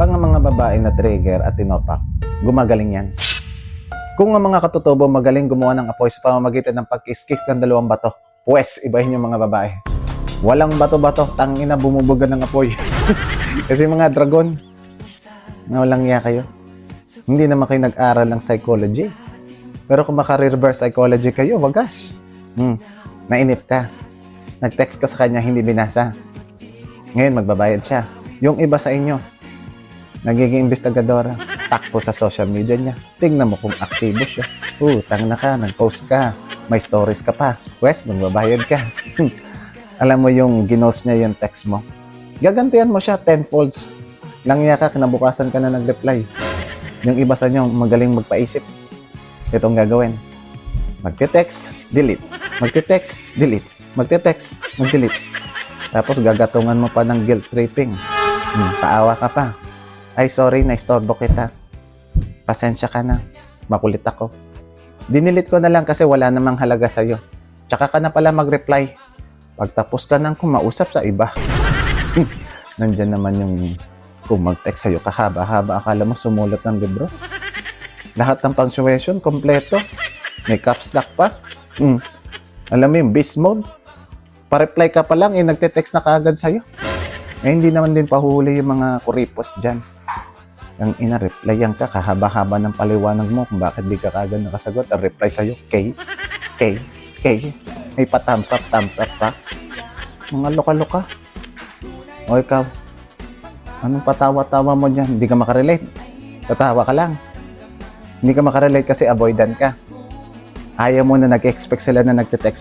Pang mga babae na trigger at tinopak, gumagaling yan. Kung ang mga katutubo magaling gumawa ng apoy sa pamamagitan ng pagkiskis ng dalawang bato, pues ibahin yung mga babae. Walang bato-bato, tangina bumubuga ng apoy. Kasi mga dragon, na walang iya kayo. Hindi naman kayo nag-aral ng psychology. Pero kung maka-reverse psychology kayo, wagas. Nainip ka. Nag-text ka sa kanya, hindi binasa. Ngayon, magbabayad siya. Yung iba sa inyo, nagiging investigadora. Takpo sa social media niya. Tingnan mo kung aktibo siya. Tang na ka, nag-post ka. May stories ka pa. Pues, magbabayad ka. Alam mo yung ginos niya yung text mo. Gagantihan mo siya 10 folds. Langya ka, kinabukasan ka na nag-reply. Yung iba sa inyo, magaling magpaisip. Itong gagawin. Magte-text, delete. Magte-text, delete. Magte-text, mag-delete. Tapos gagatungan mo pa ng guilt tripping. Paawa ka pa. Ay, sorry, naistorbo kita. Pasensya ka na. Makulit ako. Dinilit ko na lang kasi wala namang halaga sa'yo. Tsaka ka na pala mag-reply. Pagtapos ka nang kumausap sa iba. Nandyan naman yung kung mag-text sa'yo kahaba-haba. Akala mo sumulat ng libro. Lahat ng punctuation, kompleto. May caps lock pa. Alam mo yung beast mode. Pa-reply ka pa lang, nagte-text na kaagad sa'yo. Hindi naman din pahuhuli yung mga kuripot dyan. Ang ina-replyan ka, kahaba-haba ng paliwanag mo kung bakit di ka kaagad nakasagot. Ang reply sa'yo, K. May pa-thumbs up pa. Mga loka-loka. O ikaw, anong patawa-tawa mo dyan? Hindi ka makarelate. Tatawa ka lang. Hindi ka makarelate kasi avoidant ka. Ayaw mo na nag-expect sila na nagte-text sa'yo.